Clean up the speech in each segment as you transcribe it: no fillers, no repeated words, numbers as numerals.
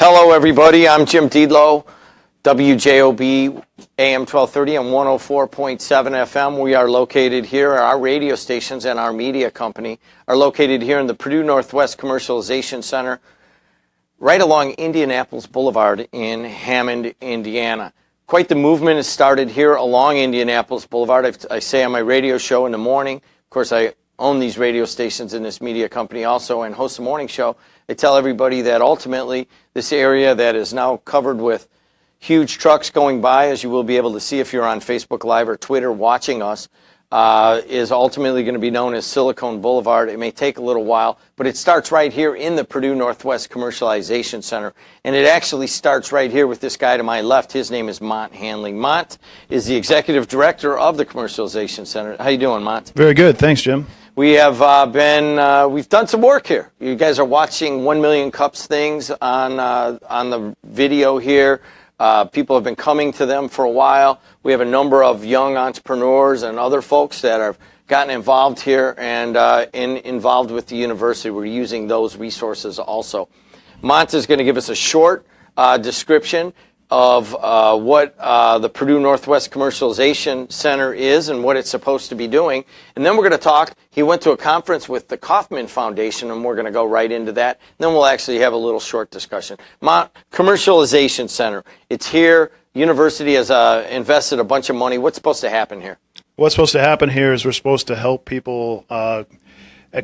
Hello, everybody. I'm Jim Deedlow, WJOB AM 1230 and 104.7 FM. We are located here. Our radio stations and our media company are located here in the Purdue Northwest Commercialization Center, right along Indianapolis Boulevard in Hammond, Indiana. Quite the movement has started here along Indianapolis Boulevard. I say on my radio show in the morning, of course, I own these radio stations in this media company also and host a morning show. I tell everybody that ultimately this area that is now covered with huge trucks going by, as you will be able to see if you're on Facebook Live or Twitter watching us, is ultimately going to be known as Silicon Boulevard. It may take a little while, but it starts right here in the Purdue Northwest Commercialization Center. And it actually starts right here with this guy to my left. His name is Mont Handley. Mont is the executive director of the Commercialization Center. How you doing, Mont? Very good. Thanks, Jim. We have we've done some work here. You guys are watching 1 Million Cups things on the video here. People have been coming to them for a while. We have a number of young entrepreneurs and other folks that have gotten involved here and involved with the university. We're using those resources also. Mont is going to give us a short description of what the Purdue Northwest Commercialization Center is and what it's supposed to be doing. And then we're going to talk. He went to a conference with the Kauffman Foundation, and we're going to go right into that. And then we'll actually have a little short discussion. Commercialization Center. It's here. University has invested a bunch of money. What's supposed to happen here? What's supposed to happen here is we're supposed to help people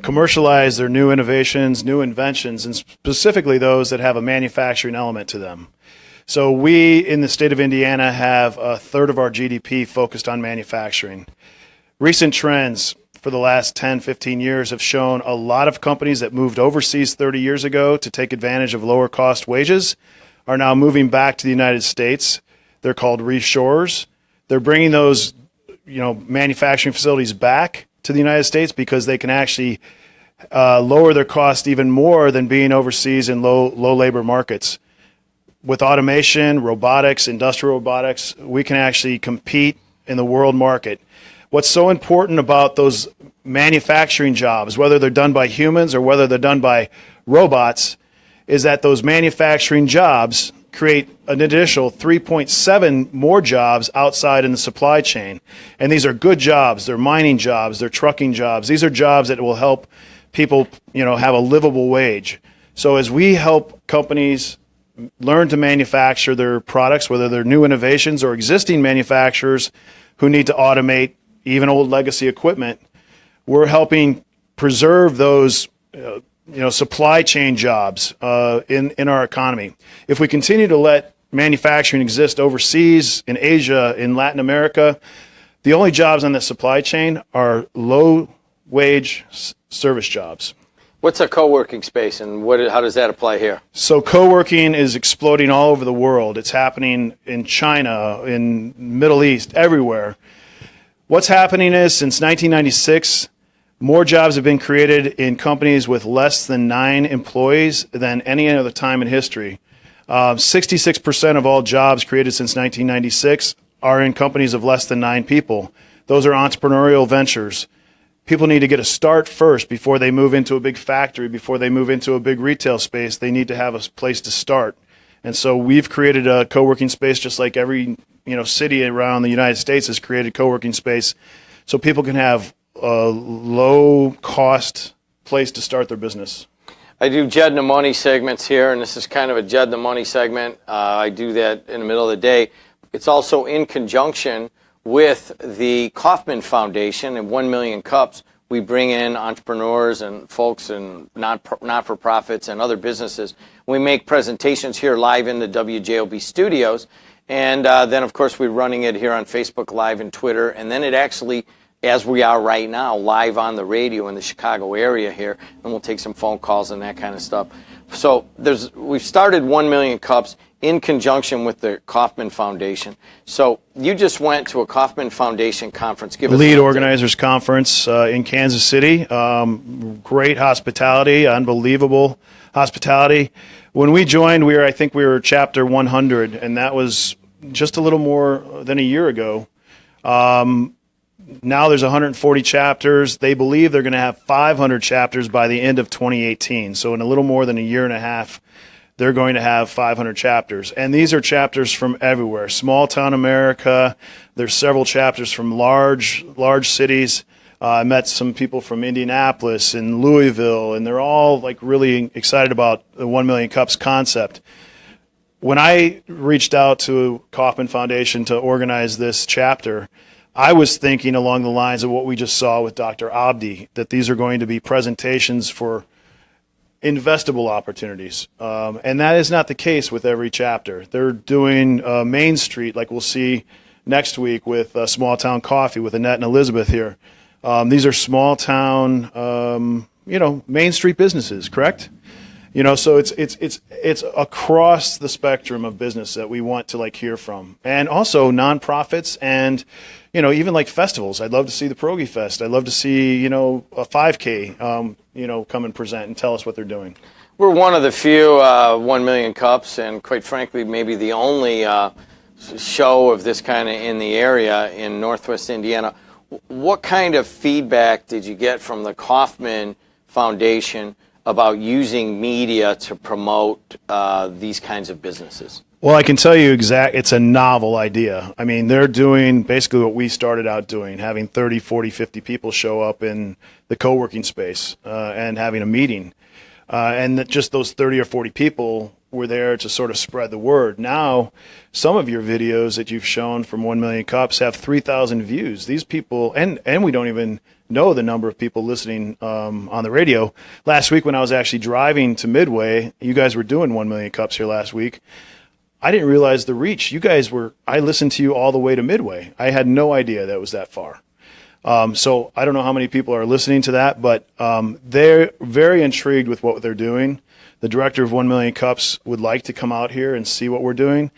commercialize their new innovations, new inventions, and specifically those that have a manufacturing element to them. So we, in the state of Indiana, have a third of our GDP focused on manufacturing. Recent trends for the last 10, 15 years have shown a lot of companies that moved overseas 30 years ago to take advantage of lower cost wages are now moving back to the United States. They're called reshorers. They're bringing those, manufacturing facilities back to the United States because they can actually lower their cost even more than being overseas in low labor markets. With automation, robotics, industrial robotics, we can actually compete in the world market. What's so important about those manufacturing jobs, whether they're done by humans or whether they're done by robots, is that those manufacturing jobs create an additional 3.7 more jobs outside in the supply chain. And these are good jobs. They're mining jobs. They're trucking jobs. These are jobs that will help people, have a livable wage. So as we help companies learn to manufacture their products, whether they're new innovations or existing manufacturers who need to automate even old legacy equipment, we're helping preserve those supply chain jobs in our economy. If we continue to let manufacturing exist overseas, in Asia, in Latin America, the only jobs on the supply chain are low-wage service jobs. What's a co-working space, and how does that apply here? So co-working is exploding all over the world. It's happening in China, in Middle East, everywhere. What's happening is, since 1996, more jobs have been created in companies with less than 9 employees than any other time in history. 66% of all jobs created since 1996 are in companies of less than 9 people. Those are entrepreneurial ventures. People need to get a start first before they move into a big factory, before they move into a big retail space. They need to have a place to start. And so we've created a co-working space just like every city around the United States has created co-working space so people can have a low-cost place to start their business. I do Jed and the Money segments here, and this is kind of a Jed and the Money segment. I do that in the middle of the day. It's also in conjunction with the Kauffman Foundation and 1 Million Cups. We bring in entrepreneurs and folks and not-for-profits and other businesses. We make presentations here live in the WJOB studios. And then, of course, we're running it here on Facebook Live and Twitter. And then it actually, as we are right now, live on the radio in the Chicago area here. And we'll take some phone calls and that kind of stuff. So we've started 1 Million Cups in conjunction with the Kauffman Foundation. So you just went to a Kauffman Foundation conference. Give us Lead Organizers Conference in Kansas City. Great hospitality, unbelievable hospitality. When we joined, I think we were chapter 100, and that was just a little more than a year ago. Now there's 140 chapters. They believe they're going to have 500 chapters by the end of 2018. So in a little more than a year and a half, they're going to have 500 chapters. And these are chapters from everywhere. Small town America. There's several chapters from large cities. I met some people from Indianapolis and Louisville, and they're all like really excited about the 1 Million Cups concept. When I reached out to Kauffman Foundation to organize this chapter, I was thinking along the lines of what we just saw with Dr. Abdi, that these are going to be presentations for investable opportunities. And that is not the case with every chapter. They're doing Main Street, like we'll see next week with Small Town Coffee with Annette and Elizabeth here. These are small town, Main Street businesses, correct? So it's across the spectrum of business that we want to like hear from, and also nonprofits and even like festivals. I'd love to see the Pierogi Fest. I'd love to see a 5K come and present and tell us what they're doing. We're one of the few 1 Million Cups, and quite frankly, maybe the only show of this kind of in the area in Northwest Indiana. What kind of feedback did you get from the Kauffman Foundation about using media to promote these kinds of businesses? Well, I can tell you it's a novel idea. I mean, they're doing basically what we started out doing, having 30, 40, 50 people show up in the co-working space and having a meeting. And just those 30 or 40 people were there to sort of spread the word. Now, some of your videos that you've shown from 1 Million Cups have 3,000 views. These people, and we don't even know the number of people listening on the radio. Last week when I was actually driving to Midway, you guys were doing 1 Million Cups here last week. I didn't realize the reach. I listened to you all the way to Midway. I had no idea that was that far. So I don't know how many people are listening to that, but they're very intrigued with what they're doing. The director of 1 Million Cups would like to come out here and see what we're doing.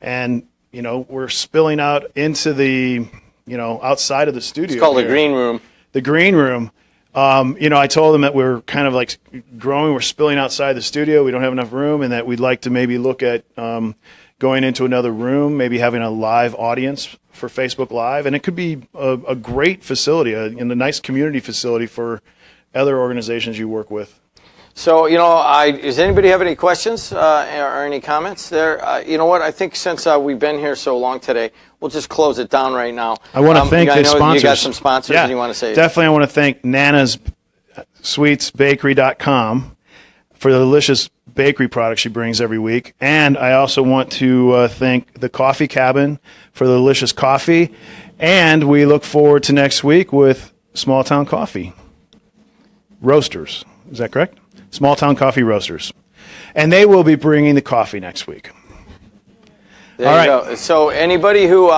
And, we're spilling out into the, outside of the studio. It's called here. the green room. The green room. I told them that we're kind of like growing. We're spilling outside the studio. We don't have enough room, and that we'd like to maybe look at going into another room, maybe having a live audience for Facebook Live. And it could be a great facility, a nice community facility for other organizations you work with. So, does anybody have any questions or any comments there? You know what? I think since we've been here so long today, we'll just close it down right now. I want to thank the sponsors. You got some sponsors yeah, you want to say? Definitely, I want to thank Nana's SweetsBakery.com for the delicious bakery products she brings every week. And I also want to thank the Coffee Cabin for the delicious coffee. And we look forward to next week with Small Town Coffee Roasters. Is that correct? Small Town Coffee Roasters. And they will be bringing the coffee next week. There you go. So anybody who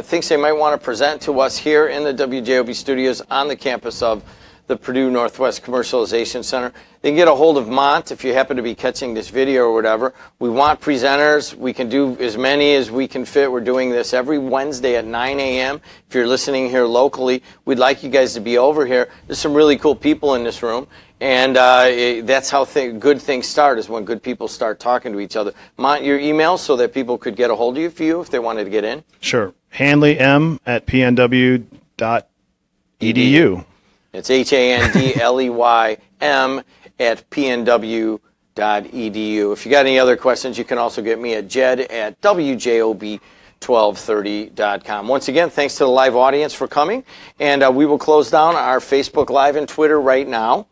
thinks they might want to present to us here in the WJOB studios on the campus of the Purdue Northwest Commercialization Center, they can get a hold of Mont if you happen to be catching this video or whatever. We want presenters. We can do as many as we can fit. We're doing this every Wednesday at 9 a.m. If you're listening here locally, we'd like you guys to be over here. There's some really cool people in this room. And that's how good things start, is when good people start talking to each other. Mont, your email so that people could get a hold of you if they wanted to get in. Sure. handleym@pnw.edu. It's handleym@pnw.edu. If you got any other questions, you can also get me at jed@wjob1230.com. Once again, thanks to the live audience for coming. And we will close down our Facebook Live and Twitter right now.